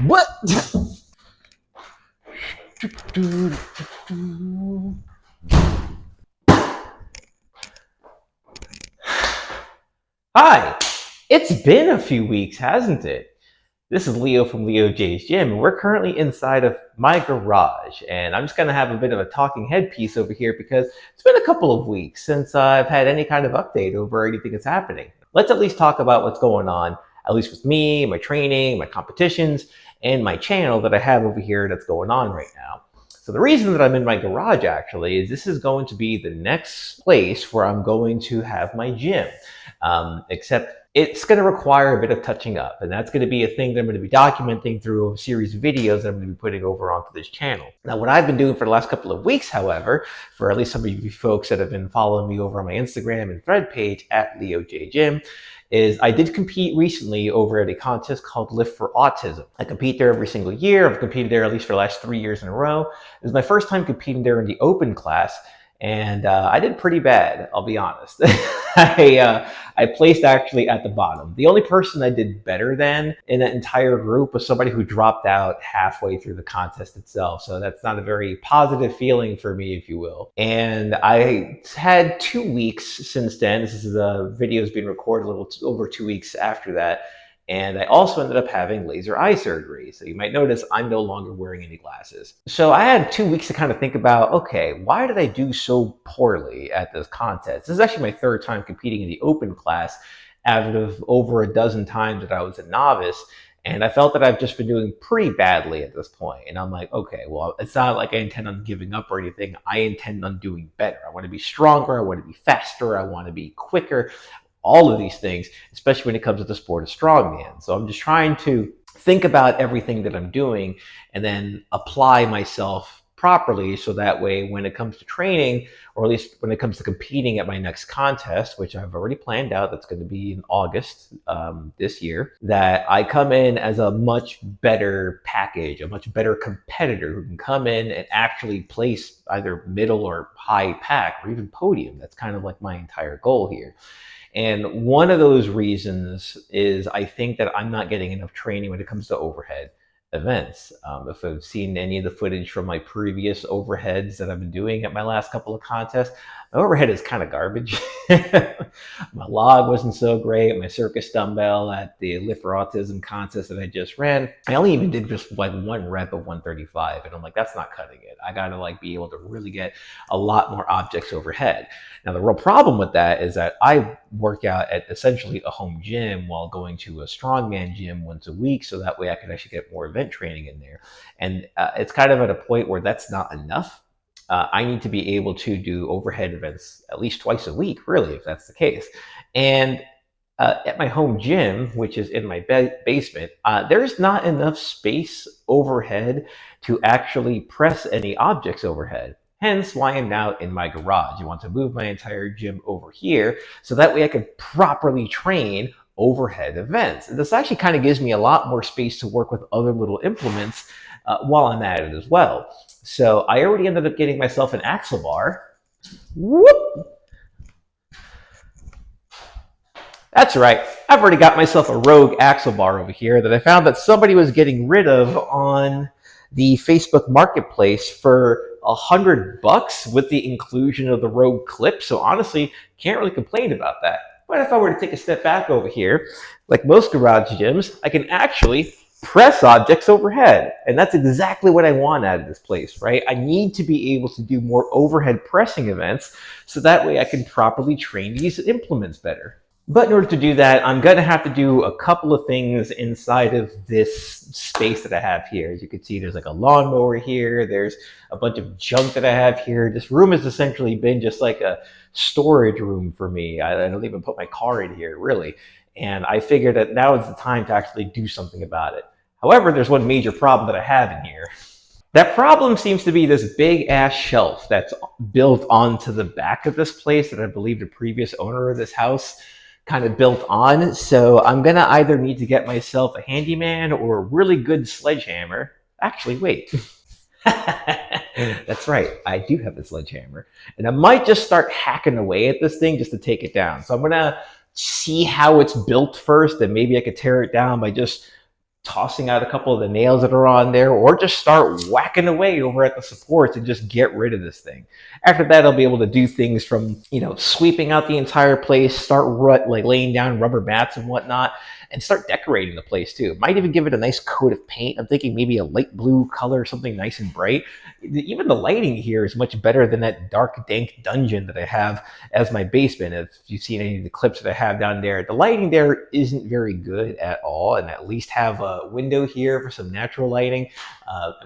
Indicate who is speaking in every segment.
Speaker 1: What? Hi, it's been a few weeks, hasn't it? This is Leo from Leo J's Gym, and we're currently inside of my garage. And I'm just going to have a bit of a talking head piece over here because it's been a couple of weeks since I've had any kind of update over anything that's happening. Let's at least talk about what's going on, at least with me, my training, my competitions, and my channel that I have over here that's going on right now. So the reason that I'm in my garage actually is this is going to be the next place where I'm going to have my gym. Except it's going to require a bit of touching up, and that's going to be a thing that I'm going to be documenting through a series of videos that I'm going to be putting over onto this channel. Now, what I've been doing for the last couple of weeks, however, for at least some of you folks that have been following me over on my Instagram and thread page at LeoJGym, is I did compete recently over at a contest called Lift for Autism. I compete there every single year. I've competed there at least for the last 3 years in a row. It was my first time competing there in the open class, and I did pretty bad, I'll be honest. I placed actually at the bottom. The only person I did better than in that entire group was somebody who dropped out halfway through the contest itself. So that's not a very positive feeling for me, if you will. And I had 2 weeks since then. This is the video's being recorded a little over 2 weeks after that. And I also ended up having laser eye surgery. So you might notice I'm no longer wearing any glasses. So I had 2 weeks to kind of think about, okay, why did I do so poorly at this contest? This is actually my third time competing in the open class out of over a dozen times that I was a novice. And I felt that I've just been doing pretty badly at this point. And I'm like, okay, well, it's not like I intend on giving up or anything. I intend on doing better. I want to be stronger. I want to be faster. I want to be quicker. All of these things, especially when it comes to the sport of strongman. So I'm just trying to think about everything that I'm doing and then apply myself properly so that way when it comes to training, or at least when it comes to competing at my next contest, which I've already planned out, that's going to be in August this year, that I come in as a much better package, a much better competitor who can come in and actually place either middle or high pack or even podium. That's kind of like my entire goal here. And one of those reasons is I think that I'm not getting enough training when it comes to overhead events. If I've seen any of the footage from my previous overheads that I've been doing at my last couple of contests, my overhead is kind of garbage. My log wasn't so great. My circus dumbbell at the Lift for Autism contest that I just ran, I only even did just like 1 rep of 135. And I'm like, that's not cutting it. I got to like be able to really get a lot more objects overhead. Now, the real problem with that is that I work out at essentially a home gym while going to a strongman gym once a week. So that way I can actually get more event training in there. And it's kind of at a point where that's not enough. I need to be able to do overhead events at least twice a week, really, if that's the case. And at my home gym, which is in my basement, there's not enough space overhead to actually press any objects overhead. Hence why I'm now in my garage. I want to move my entire gym over here so that way I can properly train overhead events. And this actually kind of gives me a lot more space to work with other little implements while I'm at it as well. So I already ended up getting myself an axle bar. Whoop! That's right. I've already got myself a Rogue axle bar over here that I found that somebody was getting rid of on the Facebook Marketplace for $100 with the inclusion of the Rogue clip. So honestly, can't really complain about that. But if I were to take a step back over here, like most garage gyms, I can actually press objects overhead. And that's exactly what I want out of this place, right? I need to be able to do more overhead pressing events so that way I can properly train these implements better. But in order to do that, I'm going to have to do a couple of things inside of this space that I have here. As you can see, there's like a lawnmower here. There's a bunch of junk that I have here. This room has essentially been just like a storage room for me. I don't even put my car in here, really. And I figured that now is the time to actually do something about it. However, there's one major problem that I have in here. That problem seems to be this big ass shelf that's built onto the back of this place that I believe the previous owner of this house kind of built on. So I'm gonna either need to get myself a handyman or a really good sledgehammer. Actually, wait. That's right, I do have a sledgehammer. And I might just start hacking away at this thing just to take it down. So I'm gonna see how it's built first, and maybe I could tear it down by just tossing out a couple of the nails that are on there, or just start whacking away over at the supports and just get rid of this thing. After that, I'll be able to do things from, sweeping out the entire place, start like laying down rubber mats and whatnot, and start decorating the place too. Might even give it a nice coat of paint. I'm thinking maybe a light blue color, something nice and bright. Even the lighting here is much better than that dark, dank dungeon that I have as my basement. If you've seen any of the clips that I have down there, the lighting there isn't very good at all. And at least have a window here for some natural lighting,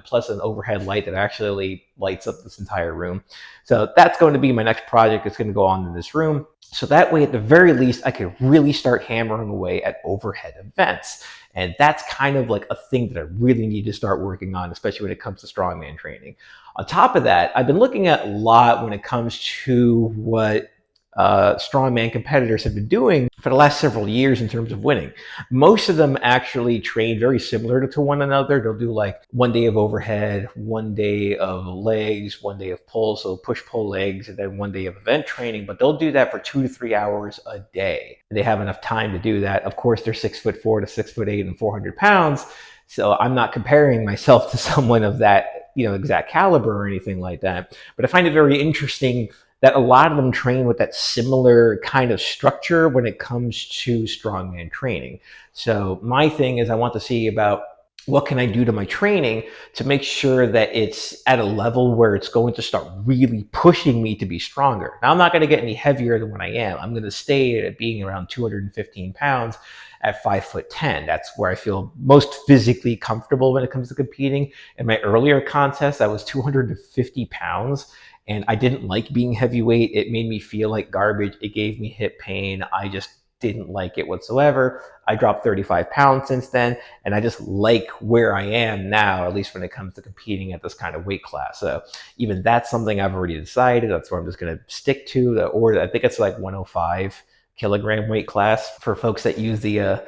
Speaker 1: plus an overhead light that actually lights up this entire room. So that's going to be my next project that's going to go on in this room. So that way, at the very least, I could really start hammering away at overhead events. And that's kind of like a thing that I really need to start working on, especially when it comes to strongman training. On top of that, I've been looking at a lot when it comes to what strongman competitors have been doing for the last several years in terms of winning. Most of them actually train very similar to one another. They'll do like 1 day of overhead, 1 day of legs, 1 day of pull, so push-pull legs, and then 1 day of event training. But they'll do that for 2 to 3 hours a day. They have enough time to do that. Of course, they're 6'4" to 6'8" and 400 pounds. So I'm not comparing myself to someone of that, exact caliber or anything like that. But I find it very interesting that a lot of them train with that similar kind of structure when it comes to strongman training. So my thing is I want to see about what can I do to my training to make sure that it's at a level where it's going to start really pushing me to be stronger. Now, I'm not going to get any heavier than what I am. I'm going to stay at being around 215 pounds at 5'10". That's where I feel most physically comfortable when it comes to competing. In my earlier contest, I was 250 pounds. And I didn't like being heavyweight. It made me feel like garbage. It gave me hip pain. I just didn't like it whatsoever. I dropped 35 pounds since then, and I just like where I am now, at least when it comes to competing at this kind of weight class. So even that's something I've already decided. That's where I'm just going to stick to. Or I think it's like 105 kilogram weight class for folks that use the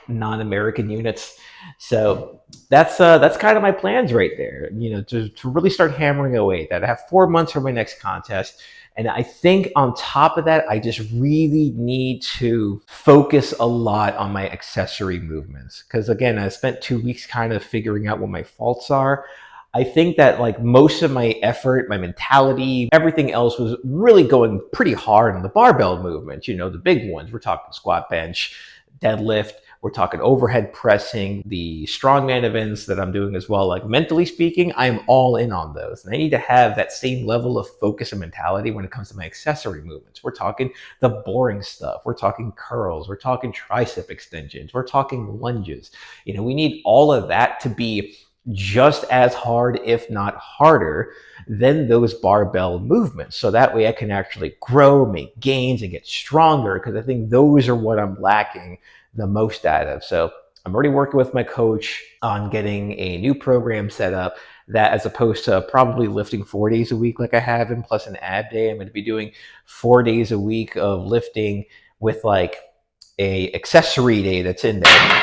Speaker 1: non-American units. So that's kind of my plans right there, to really start hammering away that. I have 4 months for my next contest. And I think on top of that, I just really need to focus a lot on my accessory movements. Because again, I spent 2 weeks kind of figuring out what my faults are. I think that like most of my effort, my mentality, everything else was really going pretty hard on the barbell movements, the big ones. We're talking squat, bench, deadlift. We're talking overhead pressing, the strongman events that I'm doing as well. Like mentally speaking, I'm all in on those. And I need to have that same level of focus and mentality when it comes to my accessory movements. We're talking the boring stuff. We're talking curls. We're talking tricep extensions. We're talking lunges. We need all of that to be just as hard, if not harder, than those barbell movements. So that way I can actually grow, make gains, and get stronger, because I think those are what I'm lacking the most out of. So I'm already working with my coach on getting a new program set up that, as opposed to probably lifting 4 days a week like I have, and plus an ab day, I'm going to be doing 4 days a week of lifting with like a accessory day that's in there.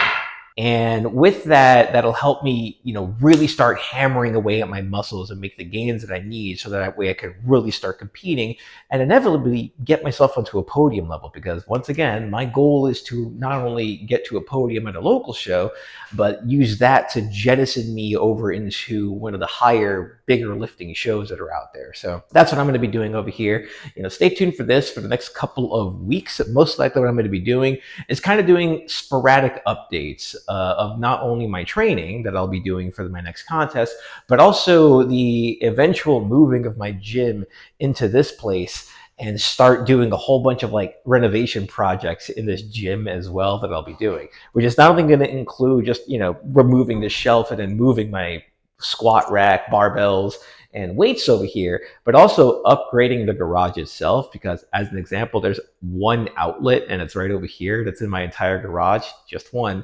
Speaker 1: And with that, that'll help me, really start hammering away at my muscles and make the gains that I need, so that way I can really start competing and inevitably get myself onto a podium level. Because once again, my goal is to not only get to a podium at a local show, but use that to jettison me over into one of the higher, bigger lifting shows that are out there. So that's what I'm going to be doing over here. Stay tuned for this for the next couple of weeks. Most likely what I'm going to be doing is kind of doing sporadic updates of not only my training that I'll be doing for my next contest, but also the eventual moving of my gym into this place, and start doing a whole bunch of like renovation projects in this gym as well that I'll be doing, which is not only going to include just, removing the shelf and then moving my squat rack, barbells, and weights over here, but also upgrading the garage itself. Because as an example, there's one outlet and it's right over here. That's in my entire garage, just one.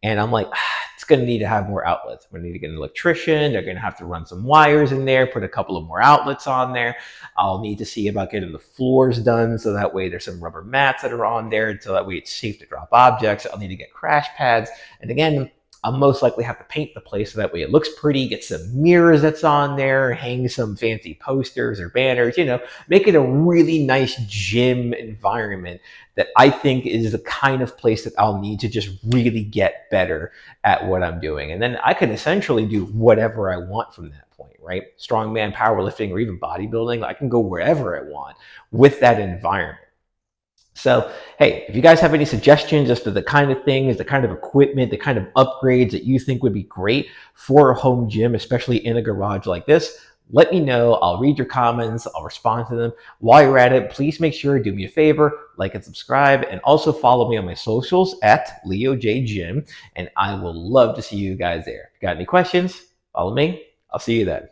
Speaker 1: And I'm like, it's going to need to have more outlets. I'm going to need to get an electrician. They're going to have to run some wires in there, put a couple of more outlets on there. I'll need to see about getting the floors done, so that way there's some rubber mats that are on there, so that way it's safe to drop objects. I'll need to get crash pads. And again, I'll most likely have to paint the place so that way it looks pretty, get some mirrors that's on there, hang some fancy posters or banners, make it a really nice gym environment that I think is the kind of place that I'll need to just really get better at what I'm doing. And then I can essentially do whatever I want from that point, right? Strongman, powerlifting, or even bodybuilding. I can go wherever I want with that environment. So, hey, if you guys have any suggestions as to the kind of things, the kind of equipment, the kind of upgrades that you think would be great for a home gym, especially in a garage like this, let me know. I'll read your comments. I'll respond to them. While you're at it, please make sure to do me a favor, like and subscribe, and also follow me on my socials at LeoJGym, and I will love to see you guys there. If you got any questions, follow me. I'll see you then.